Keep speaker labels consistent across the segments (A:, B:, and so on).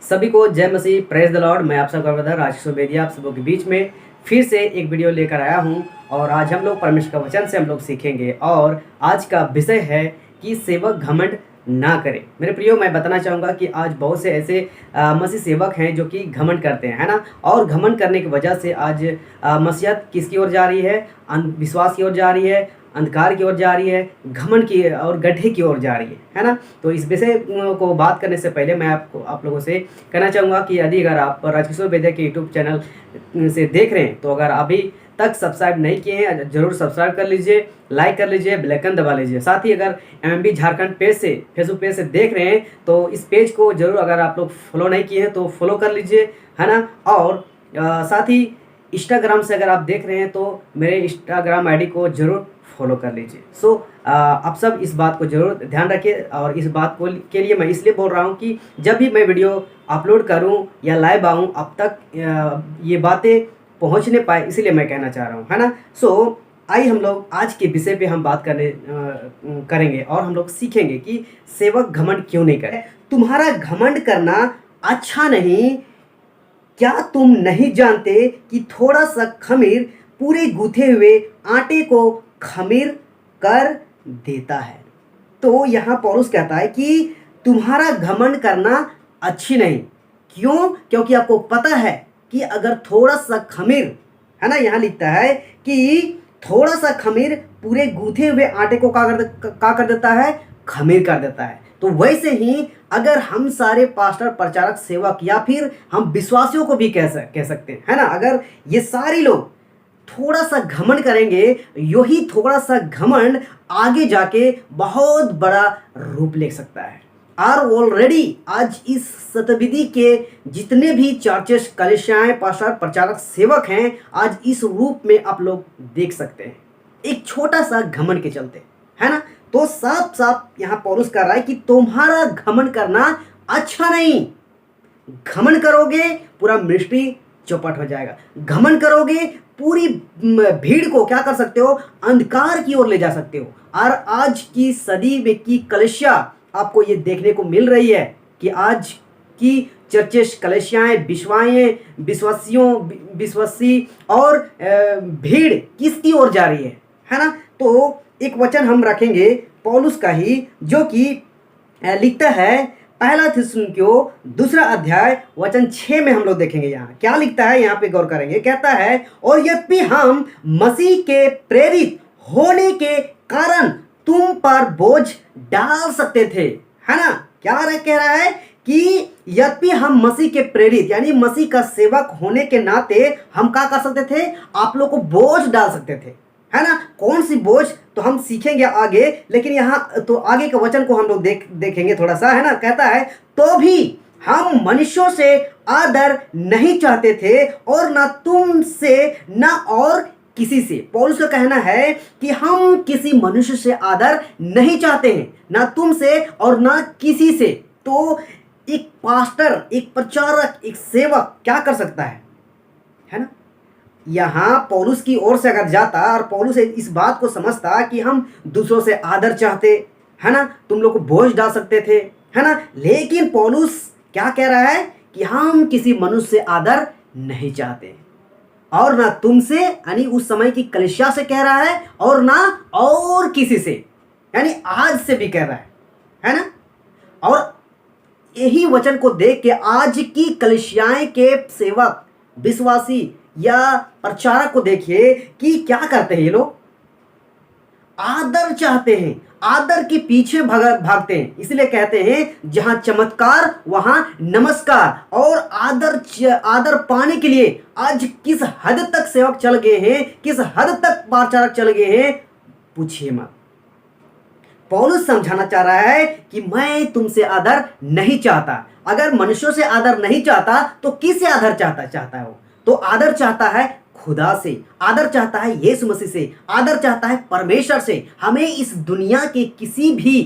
A: सभी को जय मसीह, प्रेज द लॉर्ड। मैं आप सबका ब्रदर आशीष बेदिया आप सबों के बीच में फिर से एक वीडियो लेकर आया हूं और आज हम लोग परमेश्वर का वचन से हम लोग सीखेंगे और आज का विषय है कि सेवक घमंड ना करें। मेरे प्रियो, मैं बताना चाहूँगा कि आज बहुत से ऐसे मसीह सेवक हैं जो कि घमंड करते हैं, है ना। और घमंड करने की वजह से आज मसीहत किसकी ओर जा रही है? अंधविश्वास की ओर जा रही है, अंधकार की ओर जा रही है, घमंड की और गड्ढे की ओर जा रही है ना। तो इस विषय को बात करने से पहले मैं आप लोगों से कहना चाहूँगा कि यदि अगर आप राजकिशोर बेदिया के यूट्यूब चैनल से देख रहे हैं तो अगर अभी तक सब्सक्राइब नहीं किए हैं ज़रूर सब्सक्राइब कर लीजिए, लाइक कर लीजिए, बेल आइकन दबा लीजिए। साथ ही अगर एमएमबी झारखंड पेज से फेसबुक पेज से देख रहे हैं तो इस पेज को ज़रूर, अगर आप लोग फॉलो नहीं किए हैं तो फॉलो कर लीजिए, है ना। और साथ ही इंस्टाग्राम से अगर आप देख रहे हैं तो मेरे इंस्टाग्राम आईडी को ज़रूर फॉलो कर लीजिए। आप सब इस बात को जरूर ध्यान रखिए और इस बात को के लिए मैं इसलिए बोल रहा हूँ कि जब भी मैं वीडियो अपलोड करूँ या लाइव आऊँ अब तक ये बातें पहुँच नहीं पाए, इसीलिए मैं कहना चाह रहा हूँ, है ना। आइए हम लोग आज के विषय पे हम बात करेंगे और हम लोग सीखेंगे कि सेवक घमंड क्यों नहीं करे। तुम्हारा घमंड करना अच्छा नहीं। क्या तुम नहीं जानते कि थोड़ा सा खमीर पूरे गूथे हुए आटे को खमीर कर देता है। तो यहाँ पौलुस कहता है कि तुम्हारा घमंड करना अच्छी नहीं। क्यों? क्योंकि आपको पता है कि अगर थोड़ा सा खमीर, है ना, यहाँ लिखता है कि थोड़ा सा खमीर पूरे गूथे हुए आटे को क्या कर देता है? खमीर कर देता है। तो वैसे ही अगर हम सारे पास्टर, प्रचारक, सेवक या फिर हम विश्वासियों को भी कह सकते हैं, है ना, अगर ये सारे लोग थोड़ा सा घमंड करेंगे, यही थोड़ा सा घमंड आगे जाके बहुत बड़ा रूप ले सकता है। और ऑलरेडी आज इस शताब्दी के जितने भी चर्चेस, कलीसियाएं, पास्टर, प्रचारक, सेवक हैं, आज इस रूप में आप लोग देख सकते हैं, एक छोटा सा घमंड के चलते, है ना। तो साफ साफ यहाँ पौलुस कर रहा है कि तुम्हारा घमंड करना अच्छा नहीं। घमंड करोगे पूरा मिनिस्ट्री चौपट हो जाएगा। घमंड करोगे पूरी भीड़ को क्या कर सकते हो? अंधकार की ओर ले जा सकते हो। और आज की सदी में की कलीसिया आपको ये देखने को मिल रही है कि आज की चर्चेस, कलीसियाएं, विश्वासी और भीड़ किसकी ओर जा रही है ना। तो एक वचन हम रखेंगे पौलुस का ही, जो कि लिखता है पहला थिस्सलुनीकियों 2 अध्याय वचन 6 में हम लोग देखेंगे यहाँ क्या लिखता है। यहाँ पे गौर करेंगे। कहता है, और यद्यपि हम मसीह के प्रेरित होने के कारण तुम पर बोझ डाल सकते थे, है ना। क्या कह रहा है कि यद्यपि हम मसीह के प्रेरित यानी मसीह का सेवक होने के नाते हम क्या कर सकते थे? आप लोग को बोझ डाल सकते थे, है ना। कौन सी बोझ तो हम सीखेंगे आगे, लेकिन यहाँ तो आगे के वचन को हम लोग देखेंगे थोड़ा सा, है ना। कहता है, तो भी हम मनुष्यों से आदर नहीं चाहते थे और ना तुमसे ना और किसी से। पौलुस का कहना है कि हम किसी मनुष्य से आदर नहीं चाहते हैं, ना तुमसे और ना किसी से। तो एक पास्टर, एक प्रचारक, एक सेवक क्या कर सकता है ना। यहाँ पौलुस की ओर से अगर जाता और पौलुस इस बात को समझता कि हम दूसरों से आदर चाहते, है ना, तुम लोग को बोझ डाल सकते थे, है ना। लेकिन पौलुस क्या कह रहा है कि हम किसी मनुष्य से आदर नहीं चाहते और ना तुमसे यानी उस समय की कलीसिया से कह रहा है और ना और किसी से, यानी आज से भी कह रहा है ना। और यही वचन को देख के आज की कलीसियाएं के सेवक, विश्वासी या प्रचारक को देखिए कि क्या करते हैं ये लोग? आदर चाहते हैं, आदर के पीछे भागते हैं। इसलिए कहते हैं जहां चमत्कार वहां नमस्कार। और आदर पाने के लिए आज किस हद तक सेवक चल गए हैं, किस हद तक प्रचारक चल गए हैं, पूछिए मत। पौलुस समझाना चाह रहा है कि मैं तुमसे आदर नहीं चाहता। अगर मनुष्यों से आदर नहीं चाहता तो किससे आदर चाहता है वो? तो आदर चाहता है खुदा से, आदर चाहता है यीशु मसीह से, आदर चाहता है परमेश्वर से। हमें इस दुनिया के किसी भी,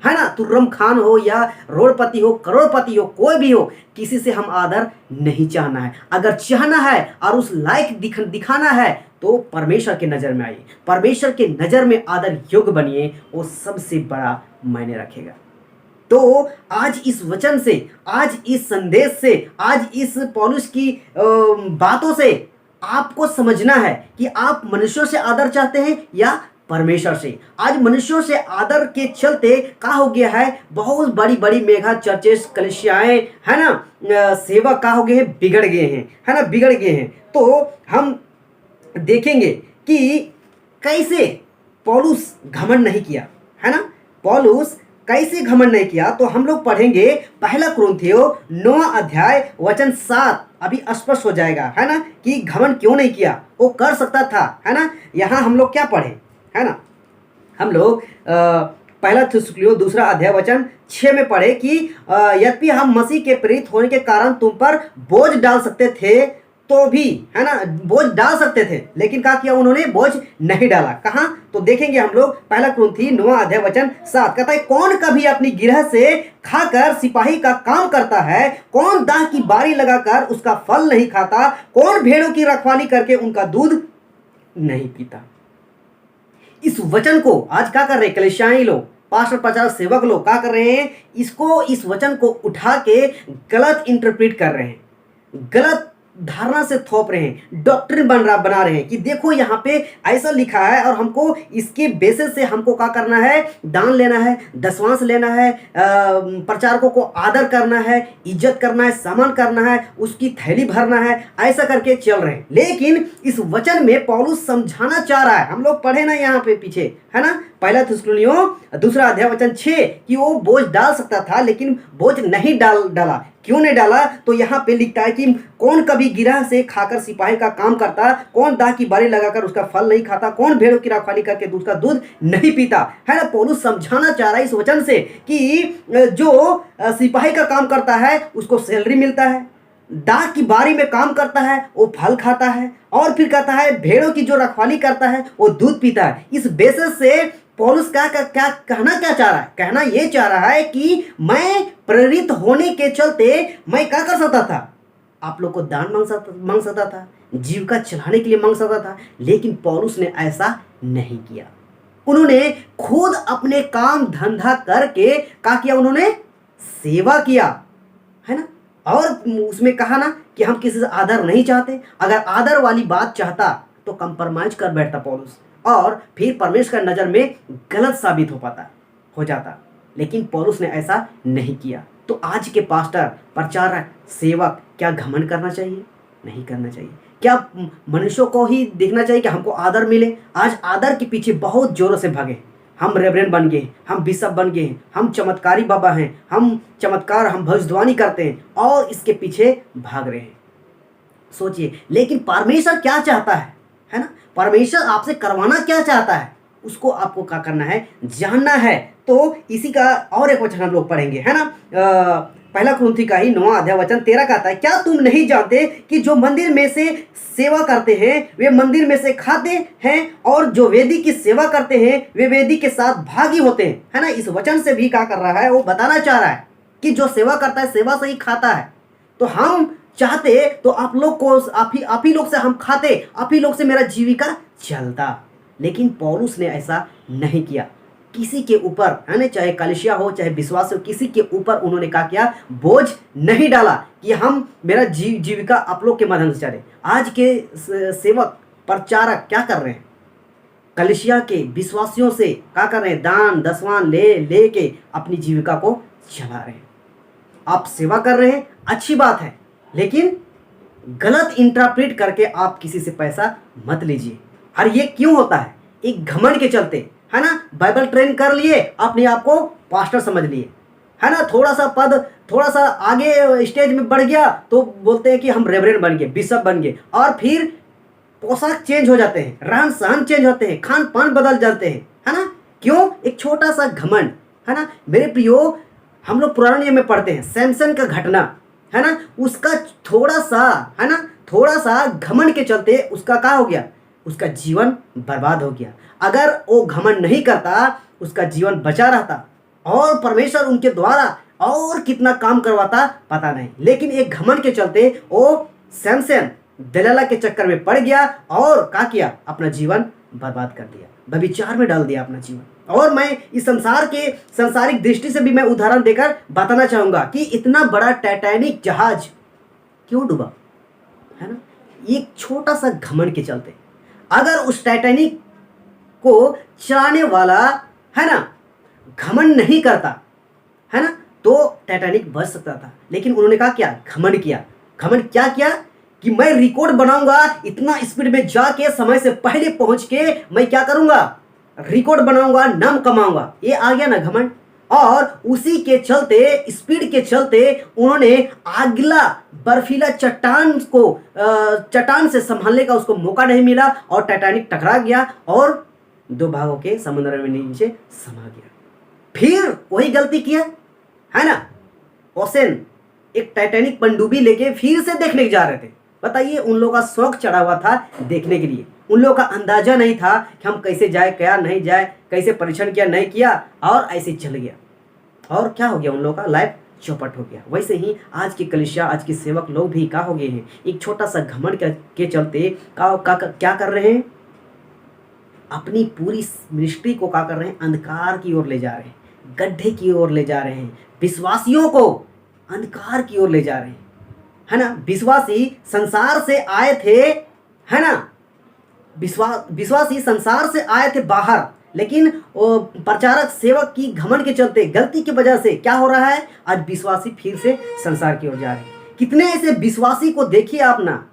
A: है ना, तुर्रम खान हो या रोडपति हो, करोड़पति हो, कोई भी हो, किसी से हम आदर नहीं चाहना है। अगर चाहना है और उस लायक दिखाना है तो परमेश्वर के नज़र में आइए, परमेश्वर के नज़र में आदर योग्य बनिए, वो सबसे बड़ा मायने रखेगा। तो आज इस वचन से, आज इस संदेश से, आज इस पौलुस की बातों से आपको समझना है कि आप मनुष्यों से आदर चाहते हैं या परमेश्वर से। आज मनुष्यों से आदर के चलते क्या हो गया है, बहुत बड़ी बड़ी मेगा चर्चेस, कलीसियाएं, है ना, सेवा क्या हो गए हैं, बिगड़ गए हैं, है ना, बिगड़ गए हैं। तो हम देखेंगे कि कैसे पौलुस घमंड नहीं किया, है ना, पौलुस कैसे घमंड नहीं किया। तो हम लोग पढ़ेंगे पहला कुरिन्थियों 9 अध्याय वचन 7, अभी स्पष्ट हो जाएगा, है ना, कि घमंड क्यों नहीं किया, वो कर सकता था, है ना। यहाँ हम लोग क्या पढ़े, है ना, हम लोग पहला थिस्सलुनीकियों 2 अध्याय वचन 6 में पढ़े कि यद्यपि हम मसीह के प्रेरित होने के कारण तुम पर बोझ डाल सकते थे, तो भी, है ना, बोझ डाल सकते थे, लेकिन क्या किया उन्होंने, बोझ नहीं डाला। कहाँ, तो देखेंगे हम लोग पहला कुरिन्थियों 9 अध्याय वचन 7 कहता है, कौन कभी अपनी गिरह से खाकर सिपाही का काम करता है, कौन दाह की बारी लगाकर उसका फल नहीं खाता, कौन भेड़ों की रखवाली करके उनका दूध नहीं पीता। इस वचन को आज क्या कर रहे हैं कलीसियाई लोग, पास्टर प्रचारक सेवक लोग क्या कर रहे हैं, इस वचन को उठा के गलत इंटरप्रेट कर रहे हैं, गलत धारणा से थोप रहे हैं, डॉक्ट्रिन बना रहे हैं कि देखो यहाँ पे ऐसा लिखा है और हमको इसके बेसिस से हमको क्या करना है, दान लेना है, दशवांश लेना है, प्रचारकों को आदर करना है, इज्जत करना है, सम्मान करना है, उसकी थैली भरना है, ऐसा करके चल रहे हैं। लेकिन इस वचन में पौलुस समझाना चाह रहा है, हम लोग पढ़े ना यहाँ पे पीछे, है ना, पहला थिस्सलुनीकियों 2 अध्याय वचन 6 कि वो बोझ डाल सकता था लेकिन बोझ नहीं डाला। क्यों नहीं डाला, तो यहाँ पे लिखता है कि कौन कभी गिरह से खाकर सिपाही का काम करता, कौन दाह की बारी लगाकर उसका फल नहीं खाता, कौन भेड़ों की रखवाली करके उसका दूध नहीं पीता, है ना। पौलुस समझाना चाह रहा है इस वचन से कि जो सिपाही का काम करता है उसको सैलरी मिलता है, दाह की बारी में काम करता है वो फल खाता है, और फिर कहता है भेड़ों की जो रखवाली करता है वो दूध पीता है। इस बेसिस से पौलुस क्या कहना क्या चाह रहा है, कहना ये चाह रहा है कि मैं प्रेरित होने के चलते मैं क्या कर सकता था, आप लोग को दान मांग सकता था, जीविका चलाने के लिए मांग सकता था, लेकिन पौलुस ने ऐसा नहीं किया। उन्होंने खुद अपने काम धंधा करके क्या किया, उन्होंने सेवा किया, है ना। और उसमें कहा ना कि हम किसी से आदर नहीं चाहते, अगर आदर वाली बात चाहता तो कंप्रोमाइज कर बैठता पौलुस, और फिर परमेश्वर की नज़र में गलत साबित हो जाता, लेकिन पौलुस ने ऐसा नहीं किया। तो आज के पास्टर, प्रचारक, सेवक क्या घमंड करना चाहिए? नहीं करना चाहिए। क्या मनुष्यों को ही देखना चाहिए कि हमको आदर मिले? आज आदर के पीछे बहुत जोरों से भागे, हम रेवरेंड बन गए, हम बिशप बन गए, हम चमत्कारी बाबा हैं, हम भविष्यवाणी करते हैं और इसके पीछे भाग रहे हैं। सोचिए, लेकिन परमेश्वर क्या चाहता है ना, परमेश्वर आपसे करवाना क्या चाहता है, उसको आपको क्या करना है, जानना है। तो इसी का और एक वचन हम लोग पढ़ेंगे, है ना, पहला कुरिन्थियों का ही 9 अध्याय वचन 13 का आता है, क्या तुम नहीं जानते कि जो मंदिर में से सेवा करते हैं वे मंदिर में से खाते हैं, और जो वेदी की सेवा करते हैं वे वेदी के साथ भागी होते हैं, है ना। इस वचन से भी क्या कर रहा है, वो बताना चाह रहा है कि जो सेवा करता है सेवा से ही खाता है। तो हम चाहते तो आप लोग को, आप ही लोग से हम खाते, आप ही लोग से मेरा जीविका चलता, लेकिन पौलुस ने ऐसा नहीं किया। किसी के ऊपर, है ना, चाहे कलीसिया हो चाहे विश्वास हो, किसी के ऊपर उन्होंने क्या किया, बोझ नहीं डाला कि हम मेरा जीविका आप लोग के माध्यम से चले। आज के सेवक प्रचारक क्या कर रहे हैं, कलीसिया के विश्वासियों से क्या कर रहे हैं, दान दशवान ले के अपनी जीविका को चला रहे हैं। आप सेवा कर रहे हैं, अच्छी बात है, लेकिन गलत इंटरप्रेट करके आप किसी से पैसा मत लीजिए। और ये क्यों होता है, एक घमंड के चलते, है ना। बाइबल ट्रेन कर लिए, अपने आप को पास्टर समझ लिए, है ना, थोड़ा सा पद, थोड़ा सा आगे स्टेज में बढ़ गया तो बोलते हैं कि हम रेवरेंड बन गए, बिशप बन गए, और फिर पोशाक चेंज हो जाते हैं, रहन सहन चेंज होते हैं, खान पान बदल जाते हैं, है ना। क्यों? एक छोटा सा घमंड, है ना। मेरे प्रियो, हम लोग पुराने नियम में पढ़ते हैं सैमसन का घटना, है ना, उसका थोड़ा सा, है ना, थोड़ा सा घमंड के चलते उसका क्या हो गया, उसका जीवन बर्बाद हो गया। अगर वो घमंड नहीं करता, उसका जीवन बचा रहता और परमेश्वर उनके द्वारा और कितना काम करवाता पता नहीं। लेकिन एक घमंड के चलते वो सैमसन दलाला के चक्कर में पड़ गया और क्या किया, अपना जीवन बर्बाद कर दिया, व्यभिचार में डाल दिया अपना जीवन। और मैं इस संसार के सांसारिक दृष्टि से भी मैं उदाहरण देकर बताना चाहूँगा कि इतना बड़ा टाइटैनिक जहाज क्यों डूबा, है ना? एक छोटा सा घमंड के चलते। अगर उस टाइटैनिक को चलाने वाला, है ना, घमंड नहीं करता, है ना, तो टाइटैनिक बच सकता था। लेकिन उन्होंने कहा क्या? घमंड किया। घमंड क्या किया कि मैं रिकॉर्ड बनाऊंगा, इतना स्पीड में जाके समय से पहले पहुंच के मैं क्या करूंगा? रिकॉर्ड बनाऊंगा, नाम कमाऊंगा। ये आ गया ना घमंड। और उसी के चलते, स्पीड के चलते उन्होंने अगला बर्फीला चट्टान से संभालने का उसको मौका नहीं मिला और टाइटैनिक टकरा गया और दो भागों के समुद्र में नीचे समा गया। फिर वही गलती किया, है ना? ओशन एक टाइटैनिक पनडुब्बी लेके फिर से देखने जा रहे थे। बताइए, उन लोगों का शौक चढ़ा हुआ था देखने के लिए। उन लोगों का अंदाजा नहीं था कि हम कैसे जाए, क्या नहीं जाए, कैसे परीक्षण किया नहीं किया, और ऐसे चल गया। और क्या हो गया? उन लोगों का लाइफ चौपट हो गया। वैसे ही आज की कलीसिया, आज के सेवक लोग भी क्या हो गए हैं? एक छोटा सा घमंड के चलते क्या कर रहे हैं? अपनी पूरी मिनिस्ट्री को क्या कर रहे हैं? अंधकार की ओर ले जा रहे हैं, गड्ढे की ओर ले जा रहे हैं, विश्वासियों को अंधकार की ओर ले जा रहे हैं, है ना? विश्वासी संसार से आए थे, है ना? विश्वासी संसार से आए थे बाहर, लेकिन प्रचारक सेवक की घमंड के चलते, गलती की वजह से क्या हो रहा है? आज विश्वासी फिर से संसार की ओर जा रहे हैं। कितने ऐसे विश्वासी को देखिए आप ना,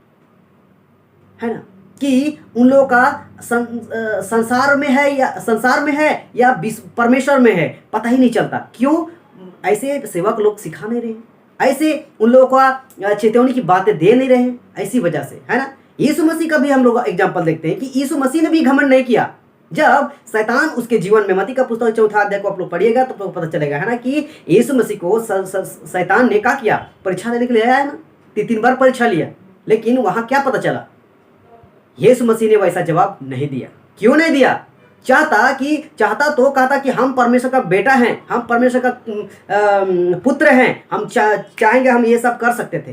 A: है ना, कि उन लोगों का संसार में है या परमेश्वर में है, पता ही नहीं चलता। क्यों? ऐसे सेवक लोग सिखा नहीं रहे, ऐसे उन लोगों का चेतावनी की बातें दे नहीं रहे, ऐसी वजह से, है ना? यीशु मसीह का भी हम लोग एग्जाम्पल देखते हैं कि यीशु मसीह ने भी घमंड नहीं किया। जब शैतान उसके जीवन में, मत्ती का पुस्तक 4 अध्याय को आप लोग पढ़िएगा तो आपको पता चलेगा, है ना, कि यीशु मसीह को शैतान ने क्या किया? परीक्षा देने के लिए आया, है ना? 3 बार परीक्षा लिया, लेकिन वहां क्या पता चला? यीशु मसीह ने वैसा जवाब नहीं दिया। क्यों नहीं दिया? चाहता तो कहता कि हम परमेश्वर का बेटा हैं, हम परमेश्वर का पुत्र हैं, हम चाहेंगे, हम ये सब कर सकते थे,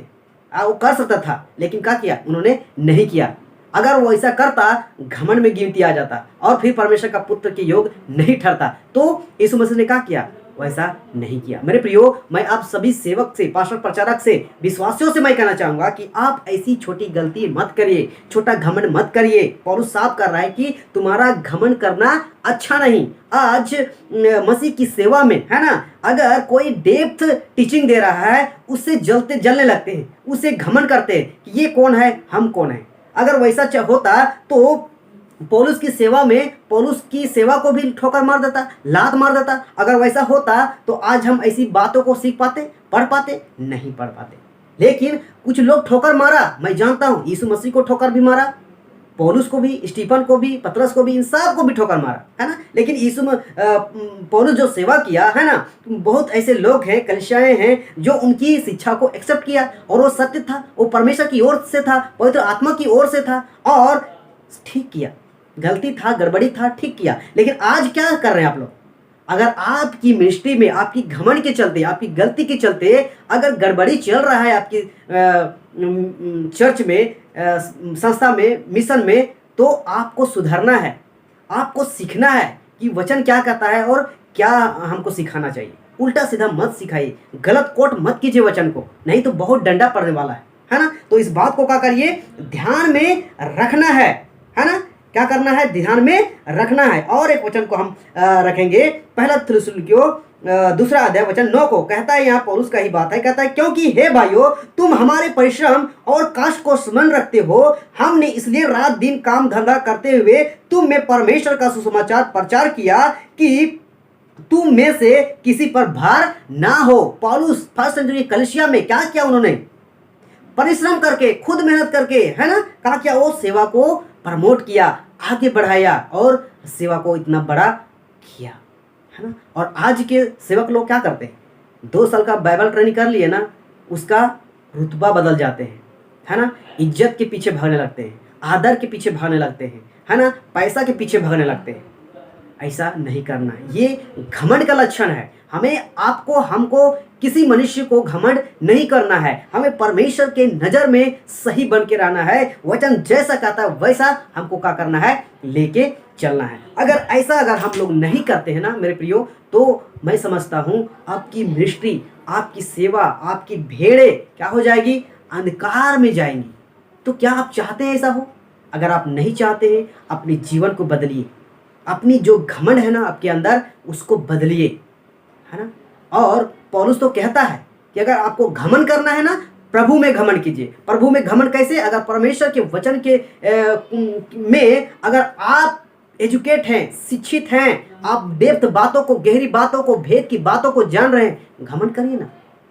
A: वो कर सकता था, लेकिन क्या किया? उन्होंने नहीं किया। अगर वो ऐसा करता, घमंड में गिनती आ जाता और फिर परमेश्वर का पुत्र के योग नहीं ठहरता। तो यीशु मसीह ने क्या किया? वैसा नहीं किया। मेरे प्रियो, मैं आप सभी सेवक से, पास्टर, प्रचारक से, विश्वासियों से मैं कहना चाहूंगा कि आप ऐसी छोटी गलती मत करिए, छोटा घमंड मत करिए। पौलुस साफ कर रहा है कि तुम्हारा घमंड करना अच्छा नहीं। आज मसीह की सेवा में, है ना, अगर कोई डेप्थ टीचिंग दे रहा है, उससे जलने लगते हैं, उससे घमंड करते हैं कि ये कौन है, हम कौन है। अगर वैसा होता तो पौलुस की सेवा में, पौलुस की सेवा को भी ठोकर मार देता, लात मार देता। अगर वैसा होता तो आज हम ऐसी बातों को सीख पाते, पढ़ पाते? नहीं पढ़ पाते। लेकिन कुछ लोग ठोकर मारा, मैं जानता हूं, यीशु मसीह को ठोकर भी मारा, पौलुस को भी, स्टीफन को भी, पतरस को भी, इन सब को भी ठोकर मारा, है ना। लेकिन पौलुस जो सेवा किया, है ना, बहुत ऐसे लोग हैं, कलीसियाएं हैं, जो उनकी शिक्षा को एक्सेप्ट किया और वो सत्य था, वो परमेश्वर की ओर से था, पवित्र आत्मा की ओर से था और ठीक किया। गलती था, गड़बड़ी था, ठीक किया। लेकिन आज क्या कर रहे हैं आप लोग? अगर आपकी मिनिस्ट्री में आपकी घमंड के चलते, आपकी गलती के चलते अगर गड़बड़ी चल रहा है आपकी चर्च में, संस्था में, मिशन में, तो आपको सुधरना है, आपको सीखना है कि वचन क्या कहता है और क्या हमको सिखाना चाहिए। उल्टा सीधा मत सिखाइए, गलत कोट मत कीजिए वचन को, नहीं तो बहुत डंडा पड़ने वाला है ना। तो इस बात को क्या करिए? ध्यान में रखना है ना। क्या करना है? ध्यान में रखना है। और एक वचन को हम रखेंगे, पहला थिस्सलुनीकियों 2 अध्याय वचन 9 को कहता है, यहाँ पौलुस का ही बात है, कहता है, क्योंकि हे भाइयों, तुम हमारे परिश्रम और कष्ट को स्मरण रखते हो, हमने इसलिए रात दिन काम धंधा करते हुए तुम में परमेश्वर का सुसमाचार प्रचार किया कि तुम में से किसी पर भार ना हो। पौलुस फर्स्ट सेंचुरी कलीसिया में क्या किया? उन्होंने परिश्रम करके, खुद मेहनत करके, है ना, क्या किया? वो सेवा को प्रमोट किया, आगे बढ़ाया और सेवा को इतना बड़ा किया, है ना। और आज के सेवक लोग क्या करते हैं? 2 साल का बाइबल ट्रेनिंग कर लिए ना, उसका रुतबा बदल जाते हैं, है ना, इज्जत के पीछे भागने लगते हैं, आदर के पीछे भागने लगते हैं, है ना, पैसा के पीछे भागने लगते हैं। ऐसा नहीं करना है, ये घमंड का लक्षण है। हमें, आपको, हमको किसी मनुष्य को घमंड नहीं करना है, हमें परमेश्वर के नज़र में सही बन के रहना है। वचन जैसा कहता है वैसा हमको क्या करना है, लेके चलना है। अगर हम लोग नहीं करते हैं ना मेरे प्रियो, तो मैं समझता हूँ आपकी मिनिस्ट्री, आपकी सेवा, आपकी भेड़ें क्या हो जाएगी, अंधकार में जाएंगी। तो क्या आप चाहते हैं ऐसा हो? अगर आप नहीं चाहते हैं, अपने जीवन को बदलिए, अपनी जो घमंड है ना आपके अंदर उसको बदलिए, है ना। और पौलुस तो कहता है कि अगर आपको घमंड करना है ना, प्रभु में घमंड कीजिए। प्रभु में घमंड कैसे? अगर परमेश्वर के वचन के में अगर आप एजुकेट हैं, शिक्षित हैं, आप डेप्थ बातों को, गहरी बातों को, भेद की बातों को जान रहे हैं, घमंड करिए ना।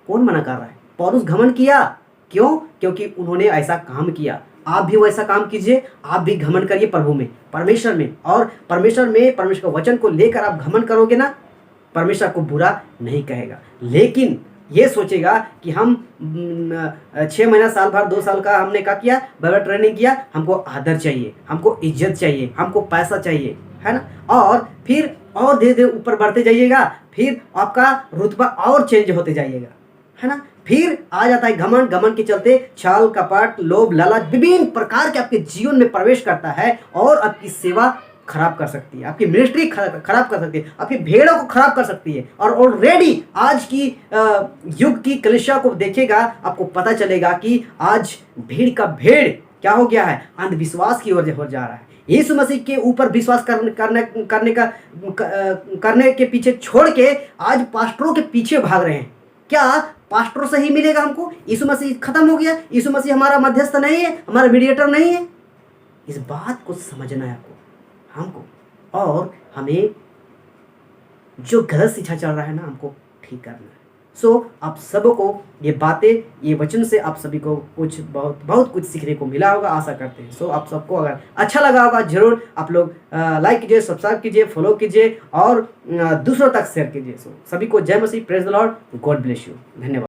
A: कौन मना कर रहा है? पौलुस घमंड किया, क्यों? क्योंकि उन्होंने ऐसा काम किया। आप भी वैसा काम कीजिए, आप भी घमंड करिए प्रभु में, परमेश्वर में। और परमेश्वर के वचन को लेकर आप घमंड करोगे ना, परमेश्वर को बुरा नहीं कहेगा। लेकिन ये सोचेगा कि हम 6 महीना, साल भर, 2 साल का हमने क्या किया, बाइबल ट्रेनिंग किया, हमको आदर चाहिए, हमको इज्जत चाहिए, हमको पैसा चाहिए, है ना। और फिर और धीरे धीरे ऊपर बढ़ते जाइएगा, फिर आपका रुतबा और चेंज होते जाइएगा, है ना। फिर आ जाता है घमंड। घमंड के चलते छल, कपट, लोभ, लालच विभिन्न प्रकार के आपके जीवन में प्रवेश करता है और आपकी सेवा खराब कर सकती है, आपकी मिनिस्ट्री खराब कर सकती है, आपकी भेड़ों को खराब कर सकती है। और ऑलरेडी आज की युग की कलीसिया को देखेगा, आपको पता चलेगा कि आज भीड़ का भेड़ क्या हो गया है, अंधविश्वास की ओर हो जा रहा है। यीशु मसीह के ऊपर विश्वास करने के पीछे छोड़ के आज पास्टरों के पीछे भाग रहे हैं। क्या पास्टरों से ही मिलेगा हमको? यीशु मसीह खत्म हो गया, यीशु मसीह हमारा मध्यस्थ नहीं है, हमारा मीडिएटर नहीं है। इस बात को समझना है हमको, और हमें जो गलत शिक्षा चल रहा है ना, हमको ठीक करना है। आप सबको ये बातें, ये वचन से आप सभी को कुछ बहुत कुछ सीखने को मिला होगा, आशा करते हैं। आप सबको अगर अच्छा लगा होगा, जरूर आप लोग लाइक कीजिए, सब्सक्राइब कीजिए, फॉलो कीजिए और दूसरों तक शेयर कीजिए। सभी को जय मसीह, praise the Lord, God bless you. धन्यवाद।